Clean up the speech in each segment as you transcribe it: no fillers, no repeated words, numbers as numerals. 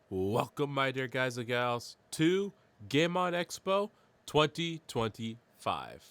Welcome, my dear guys and gals, to Game On Expo 2025.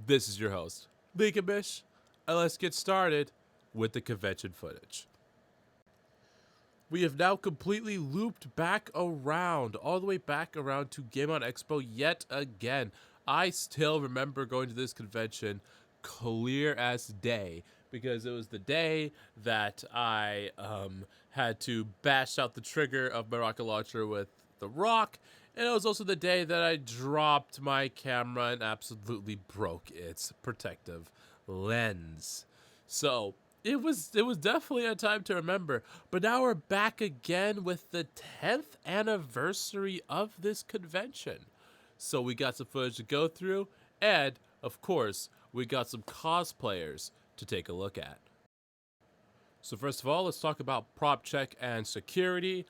This is your host, Leakamish, and let's get started with the convention footage. We have now completely looped back around, all the way back around to Game On Expo yet again. I still remember going to this convention clear as day because it was the day that I had to bash out the trigger of my rocket launcher with the rock, and it was also the day that I dropped my camera and absolutely broke its protective lens. So it was definitely a time to remember. But now we're back again with the 10th anniversary of this convention. So we got some footage to go through, and of course, we got some cosplayers to take a look at. So first of all, let's talk about prop check and security.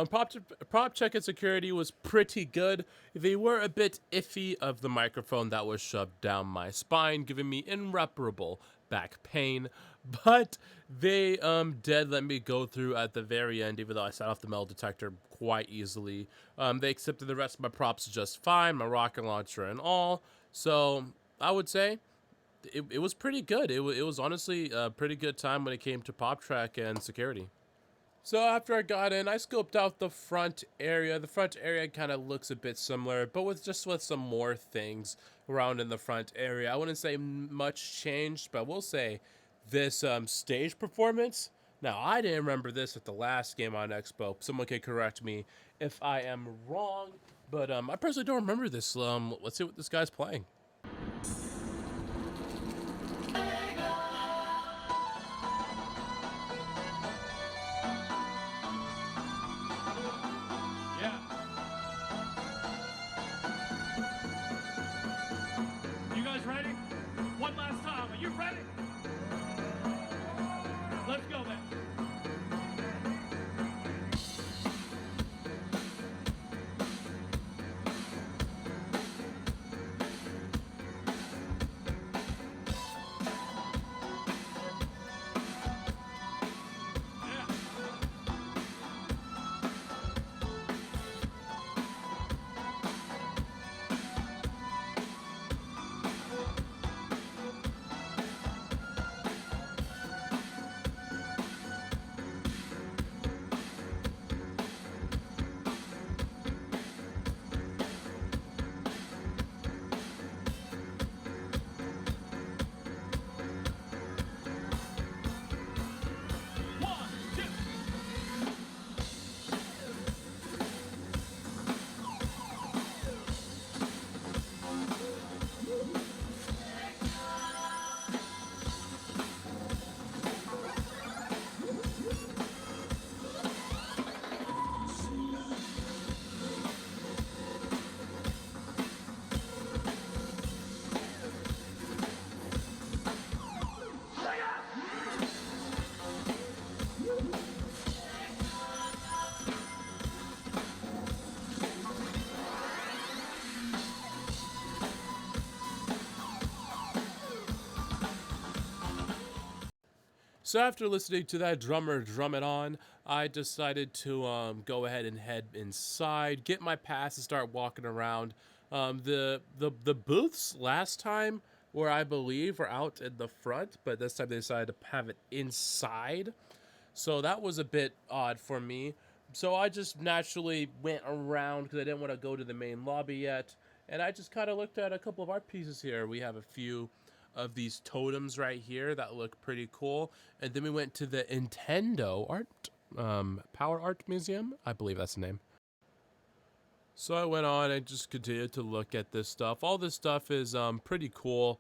Prop check and security was pretty good. They were a bit iffy of the microphone that was shoved down my spine, giving me irreparable back pain. But they did let me go through at the very end, even though I set off the metal detector quite easily. They accepted the rest of my props just fine, my rocket launcher and all. So I would say it was pretty good. It was honestly a pretty good time when it came to pop track and security. So after I got in, I scoped out the front area. The front area kind of looks a bit similar, but with some more things around in the front area. I wouldn't say much changed, but we'll say this stage performance. Now, I didn't remember this at the last Game on Expo. Someone can correct me if I am wrong, but I personally don't remember this. Let's see what this guy's playing. Yeah. You guys ready? One last time. Are you ready? Let's go then. Yeah. One, two. So after listening to that drummer drum it on, I decided to go ahead and head inside, get my pass, and start walking around. The booths last time were, I believe, were out in the front, but this time they decided to have it inside. So that was a bit odd for me. So I just naturally went around because I didn't want to go to the main lobby yet. And I just kind of looked at a couple of art pieces here. We have a few of these totems right here that look pretty cool. And then we went to the Nintendo Art, Power Art Museum. I believe that's the name. So I went on and just continued to look at this stuff. All this stuff is pretty cool.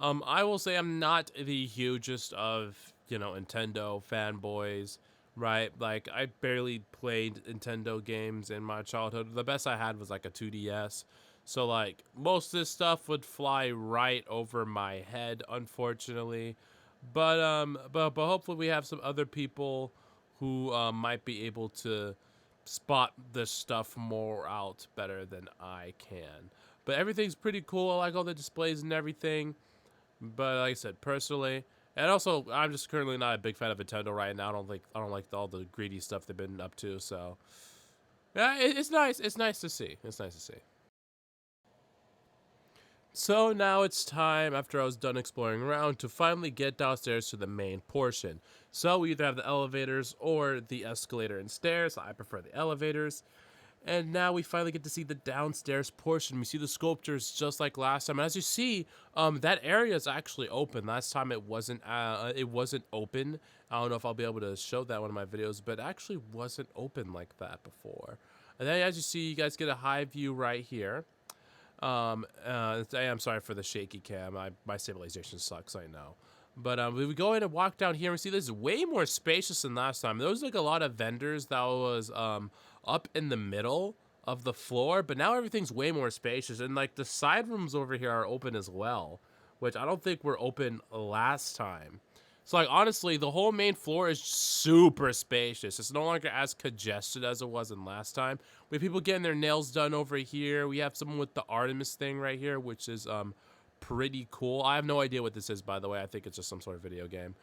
I will say I'm not the hugest of, Nintendo fanboys, right? Like I barely played Nintendo games in my childhood. The best I had was like a 2DS. So like most of this stuff would fly right over my head, unfortunately. But hopefully we have some other people who might be able to spot this stuff more out better than I can. But everything's pretty cool. I like all the displays and everything. But like I said, personally, And also, I'm just currently not a big fan of Nintendo right now. I don't like all the greedy stuff they've been up to. So yeah, it's nice. It's nice to see. It's nice to see. So now it's time, after I was done exploring around, to finally get downstairs to the main portion. So we either have the elevators or the escalator and stairs. I prefer the elevators. And now we finally get to see the downstairs portion. We see the sculptures just like last time. And as you see, that area is actually open. Last time it wasn't open. I don't know if I'll be able to show that in one of my videos, but it actually wasn't open like that before. And then as you see, you guys get a high view right here. I am sorry for the shaky cam. My stabilization sucks, I know. But we go in and walk down here and we see this is way more spacious than last time. There was like a lot of vendors that was up in the middle of the floor, but now everything's way more spacious. And like the side rooms over here are open as well, which I don't think were open last time. So like honestly, the whole main floor is super spacious. It's no longer as congested as it was in last time. We have people getting their nails done over here. We have someone with the Artemis thing right here, which is pretty cool. I have no idea what this is, by the way. I think it's just some sort of video game.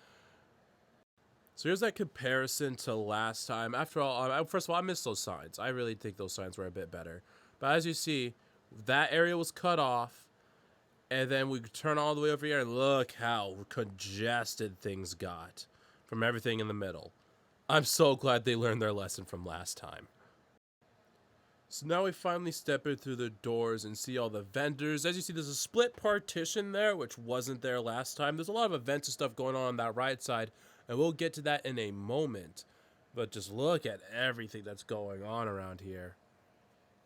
So here's that comparison to last time. After all, first of all, I missed those signs. I really think those signs were a bit better. But as you see, that area was cut off. And then we turn all the way over here and look how congested things got from everything in the middle. I'm so glad they learned their lesson from last time. So now we finally step in through the doors and see all the vendors. As you see, there's a split partition there, which wasn't there last time. There's a lot of events and stuff going on that right side, and we'll get to that in a moment. But just look at everything that's going on around here.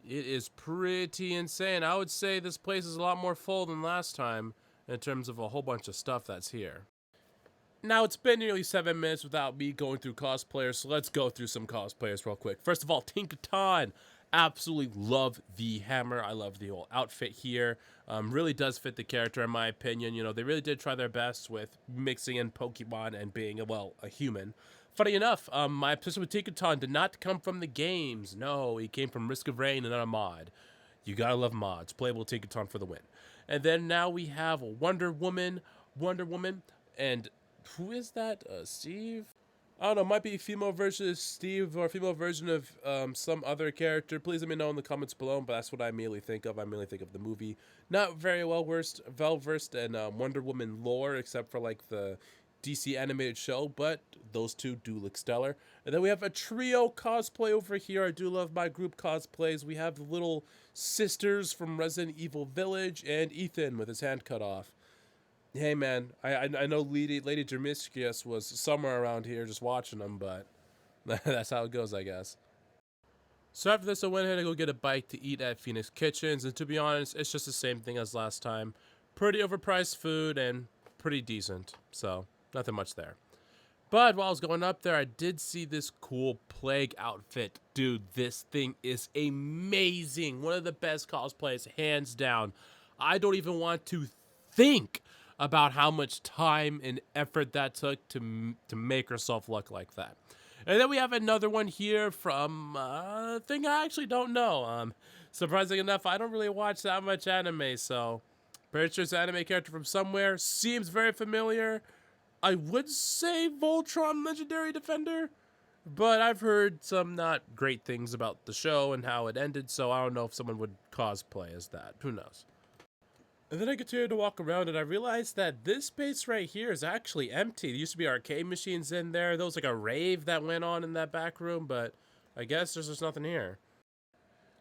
It is pretty insane. I would say this place is a lot more full than last time in terms of a whole bunch of stuff that's here. Now, it's been nearly 7 minutes without me going through cosplayers, so let's go through some cosplayers real quick. First of all, Tinkaton. Absolutely love the hammer. I love the whole outfit here. Really does fit the character in my opinion. You know, they really did try their best with mixing in Pokemon and being, well, a human. Funny enough, my obsession with Tinkaton did not come from the games. No, it came from Risk of Rain and then a mod. You gotta love mods. Playable Tinkaton for the win. And then now we have Wonder Woman, and who is that? Steve? I don't know, might be a female version of Steve or a female version of some other character. Please let me know in the comments below, but that's what I immediately think of. I immediately think of the movie. Not very well versed in Wonder Woman lore, except for like the DC animated show, but those two do look stellar. And then we have a trio cosplay over here. I do love my group cosplays. We have the little sisters from Resident Evil Village and Ethan with his hand cut off. Hey man, I know Lady Dermiscius was somewhere around here just watching them, but that's how it goes, I guess. So after this, I went ahead and go get a bite to eat at Phoenix Kitchens, and to be honest, it's just the same thing as last time. Pretty overpriced food and pretty decent, so nothing much there. But while I was going up there, I did see this cool Plague outfit. Dude, this thing is amazing. One of the best cosplays, hands down. I don't even want to think about how much time and effort that took to make herself look like that. And then we have another one here from a thing I actually don't know. Surprising enough, I don't really watch that much anime, so pretty sure it's an anime character from somewhere. Seems very familiar. I would say Voltron Legendary Defender, but I've heard some not great things about the show and how it ended, so I don't know if someone would cosplay as that. Who knows? And then I continued to walk around and I realized that this space right here is actually empty. There used to be arcade machines in there. There was like a rave that went on in that back room, but I guess there's just nothing here.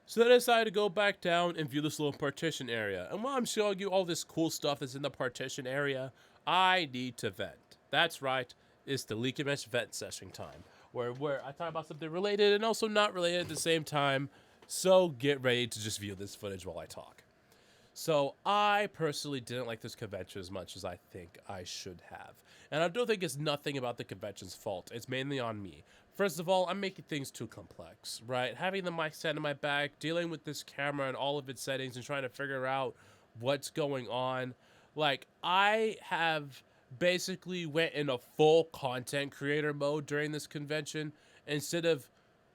So then I decided to go back down and view this little partition area. And while I'm showing you all this cool stuff that's in the partition area, I need to vent. That's right, it's the Leaky Mesh vent session time, where I talk about something related and also not related at the same time. So get ready to just view this footage while I talk. So I personally didn't like this convention as much as I think I should have. And I don't think it's nothing about the convention's fault. It's mainly on me. First of all, I'm making things too complex, right? Having the mic stand on my back, dealing with this camera and all of its settings and trying to figure out what's going on. Like, I have basically went in a full content creator mode during this convention instead of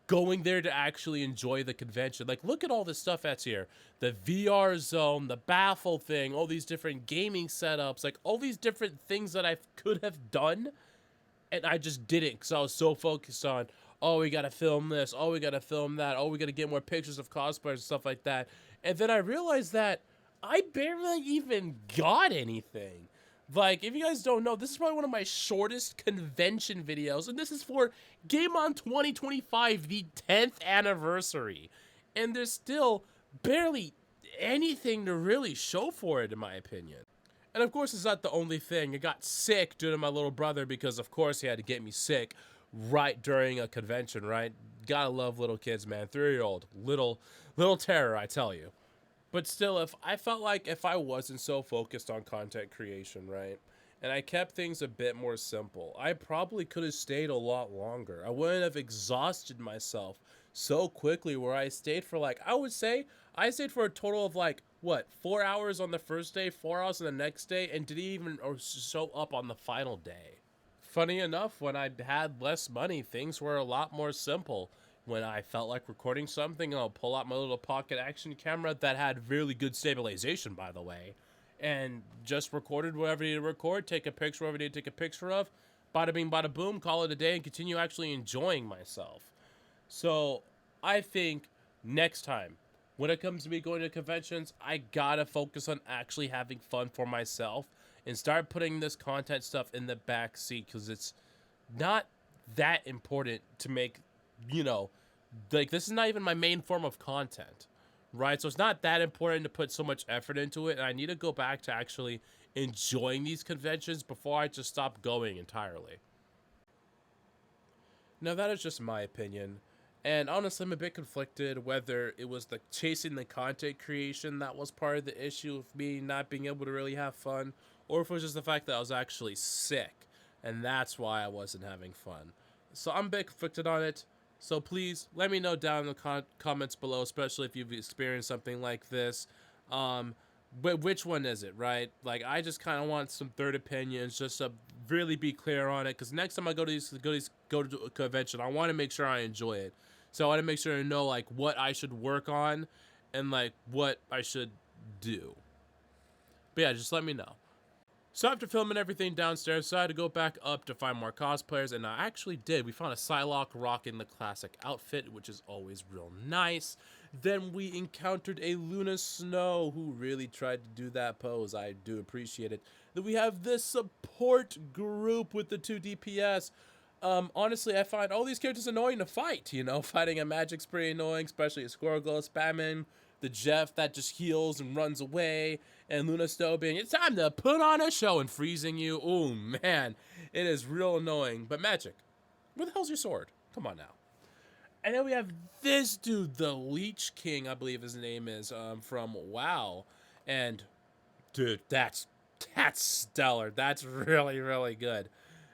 going there to actually enjoy the convention. Like, look at all this stuff that's here. The VR zone, the baffle thing, all these different gaming setups, like all these different things that I could have done, and I just didn't because I was so focused on, oh, we got to film this, oh, we got to film that, oh, we got to get more pictures of cosplayers and stuff like that. And then I realized that I barely even got anything. Like, if you guys don't know, this is probably one of my shortest convention videos, and this is for Game On 2025, the 10th anniversary. And there's still barely anything to really show for it, in my opinion. And of course, it's not the only thing. I got sick due to my little brother because, of course, he had to get me sick right during a convention, right? Gotta love little kids, man. 3-year-old, little terror, I tell you. But still, if I felt like if I wasn't so focused on content creation, right, and I kept things a bit more simple, I probably could have stayed a lot longer. I wouldn't have exhausted myself so quickly where I stayed for like, I would say, I stayed for a total of like, what, 4 hours on the first day, 4 hours on the next day, and didn't even show up on the final day. Funny enough, when I had less money, things were a lot more simple. When I felt like recording something, I'll pull out my little pocket action camera that had really good stabilization, by the way, and just recorded whatever I needed to record, take a picture whatever I needed to take a picture of, bada bing, bada boom, call it a day, and continue actually enjoying myself. So I think next time, when it comes to me going to conventions, I gotta focus on actually having fun for myself and start putting this content stuff in the back seat because it's not that important to make, you know, like this is not even my main form of content, right? So it's not that important to put so much effort into it, and I need to go back to actually enjoying these conventions before I just stop going entirely. Now that is just my opinion, and honestly I'm a bit conflicted whether it was the chasing the content creation that was part of the issue of me not being able to really have fun, or if it was just the fact that I was actually sick, and that's why I wasn't having fun. So I'm a bit conflicted on it. So please let me know down in the comments below, especially if you've experienced something like this. But which one is it, right? Like, I just kind of want some third opinions just to really be clear on it. Because next time I go to a convention, I want to make sure I enjoy it. So I want to make sure I know like what I should work on and like what I should do. But yeah, just let me know. So after filming everything downstairs, so I had to go back up to find more cosplayers, and I actually did. We found a Psylocke rocking the classic outfit, which is always real nice. Then we encountered a Luna Snow who really tried to do that pose. I do appreciate it. Then we have this support group with the 2 DPS. Honestly, I find all these characters annoying to fight, you know? Fighting a Magic's pretty annoying, especially a Squirgle spamming the Jeff that just heals and runs away, and Luna Snow being, it's time to put on a show and freezing you. Oh man, it is real annoying. But Magic, where the hell's your sword? Come on now. And then we have this dude, the Leech King, I believe his name is, from WoW. And dude, that's stellar. That's really, really good.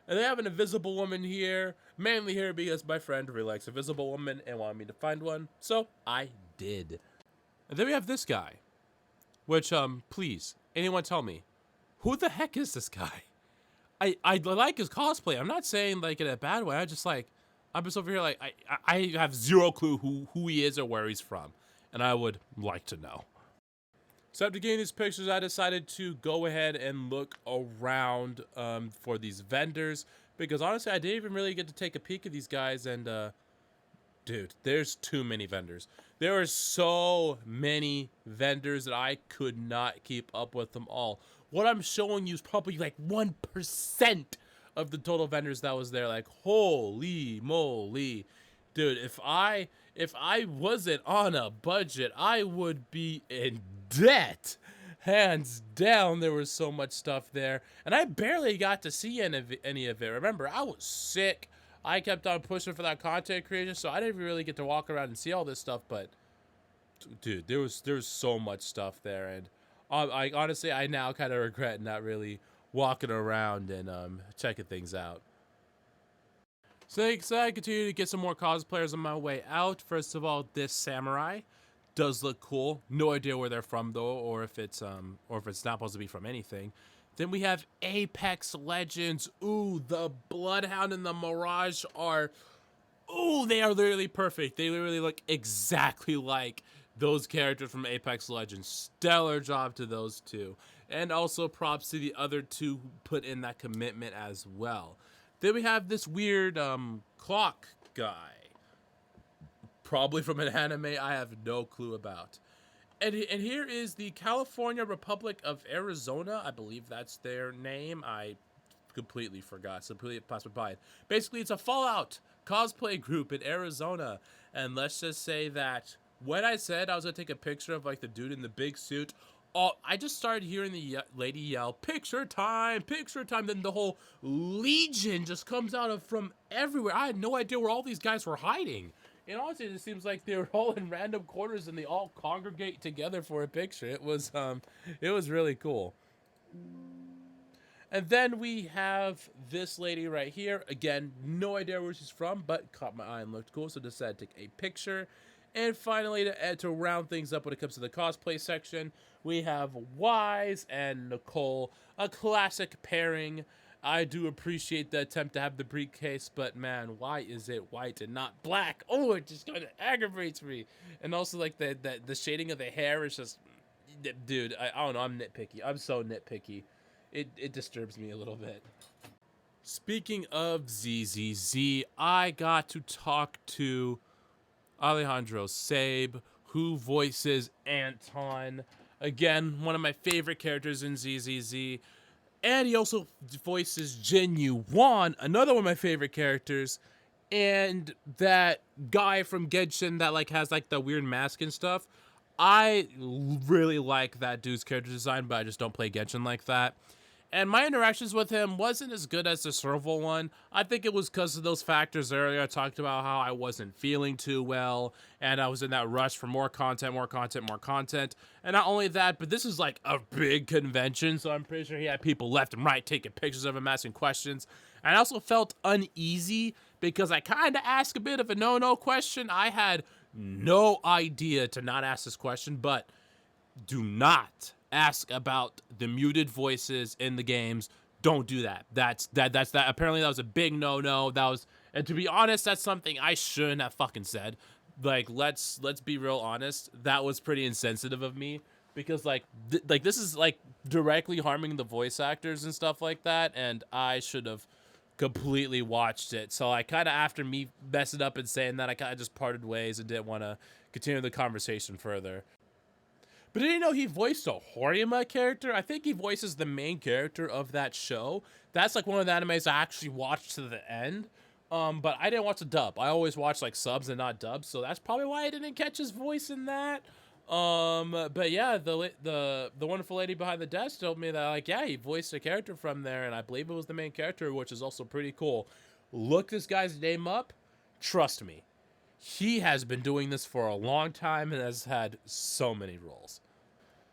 And they have an Invisible Woman here, mainly here because my friend really likes Invisible Woman and wanted me to find one, so I did. And then we have this guy, which, please, anyone tell me, who the heck is this guy? I like his cosplay. I'm not saying, like, in a bad way. I'm just over here, like, I have zero clue who he is or where he's from, and I would like to know. So after getting these pictures, I decided to go ahead and look around for these vendors, because honestly, I didn't even really get to take a peek at these guys, and, dude, there's too many vendors. There are so many vendors that I could not keep up with them all. What I'm showing you is probably like 1% of the total vendors that was there. Like, holy moly. Dude, if I wasn't on a budget, I would be in debt. Hands down, there was so much stuff there. And I barely got to see any of it. Remember, I was sick. I kept on pushing for that content creation, so I didn't really get to walk around and see all this stuff, but dude, there was so much stuff there, and I honestly, I now kind of regret not really walking around and checking things out. So I continue to get some more cosplayers on my way out. First of all, this samurai does look cool. No idea where they're from though, or if it's not supposed to be from anything. Then we have Apex Legends. Ooh, the Bloodhound and the Mirage are oh, they are literally perfect. They literally look exactly like those characters from Apex Legends. Stellar job to those two. And also props to the other two who put in that commitment as well. Then we have this weird clock guy. Probably from an anime I have no clue about. And here is the California Republic of Arizona. I believe that's their name. I completely forgot. So completely passed me by. Basically, it's a Fallout cosplay group in Arizona. And let's just say that when I said I was going to take a picture of like the dude in the big suit, I just started hearing the lady yell, "Picture time, picture time." Then the whole legion just comes out of from everywhere. I had no idea where all these guys were hiding. And honestly, it seems like they were all in random quarters and they all congregate together for a picture. It was really cool. And then we have this lady right here. Again, no idea where she's from, but caught my eye and looked cool, so decided to take a picture. And finally, to round things up when it comes to the cosplay section, we have Wise and Nicole, a classic pairing. I do appreciate the attempt to have the briefcase, but man, why is it white and not black? Oh, it just kind of aggravates me. And also, like the shading of the hair is just, dude. I don't know. I'm nitpicky. I'm so nitpicky. It disturbs me a little bit. Speaking of ZZZ, I got to talk to Alejandro Sabe, who voices Anton. Again, one of my favorite characters in ZZZ. And he also voices Jin Yu Wan, another one of my favorite characters. And that guy from Genshin that like has like the weird mask and stuff. I really like that dude's character design, but I just don't play Genshin like that. And my interactions with him wasn't as good as the Serval one. I think it was because of those factors earlier. I talked about how I wasn't feeling too well, and I was in that rush for more content, more content, more content. And not only that, but this is like a big convention, so I'm pretty sure he had people left and right taking pictures of him, asking questions. And I also felt uneasy because I kind of asked a bit of a no-no question. I had no idea to not ask this question, but do not ask about the muted voices in the games. Don't do that. That's that. Apparently that was a big no. That was, and to be honest, that's something I shouldn't have fucking said. Like let's be real honest. That was pretty insensitive of me because like this is like directly harming the voice actors and stuff like that, and I should have completely watched it. So I kind of, after me messing up and saying that, I kind of just parted ways and didn't want to continue the conversation further. But did you know he voiced a Horima character? I think he voices the main character of that show. That's like one of the animes I actually watched to the end. But I didn't watch the dub. I always watch like subs and not dubs, so that's probably why I didn't catch his voice in that. But yeah, the wonderful lady behind the desk told me that like yeah, he voiced a character from there, and I believe it was the main character, which is also pretty cool. Look this guy's name up. Trust me, he has been doing this for a long time and has had so many roles.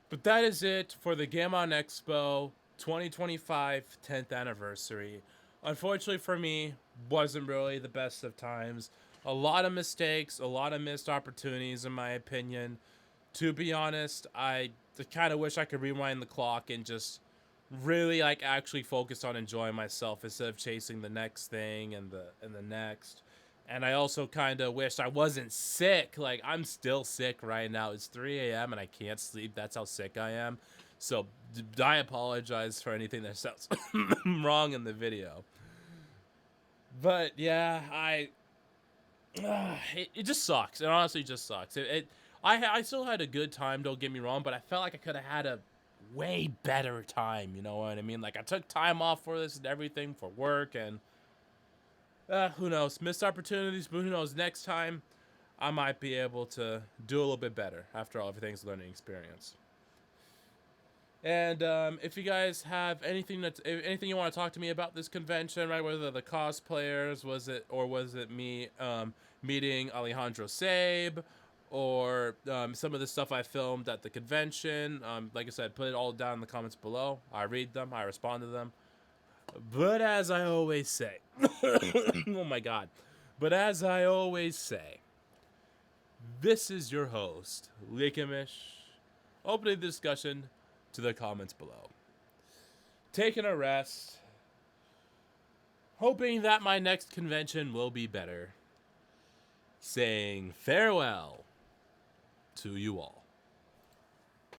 But that is it for the Game On Expo 2025 10th anniversary. Unfortunately for me, wasn't really the best of times. A lot of mistakes, a lot of missed opportunities in my opinion. To be honest, I kind of wish I could rewind the clock and just really like actually focus on enjoying myself instead of chasing the next thing and the next. And I also kind of wish I wasn't sick. Like, I'm still sick right now. It's 3 a.m. and I can't sleep. That's how sick I am. So, I apologize for anything that sounds wrong in the video. But, yeah, it just sucks. It honestly just sucks. I still had a good time, don't get me wrong, but I felt like I could have had a way better time, you know what I mean? Like, I took time off for this and everything for work, and who knows? Missed opportunities, but who knows? Next time, I might be able to do a little bit better. After all, everything's a learning experience. And if you guys have anything you want to talk to me about this convention, right? Whether the cosplayers was it me meeting Alejandro Sabe, or some of the stuff I filmed at the convention. Like I said, put it all down in the comments below. I read them. I respond to them. But as I always say, oh my god. But as I always say, this is your host, Likamish, opening the discussion to the comments below. Taking a rest, hoping that my next convention will be better. saying farewell to you all.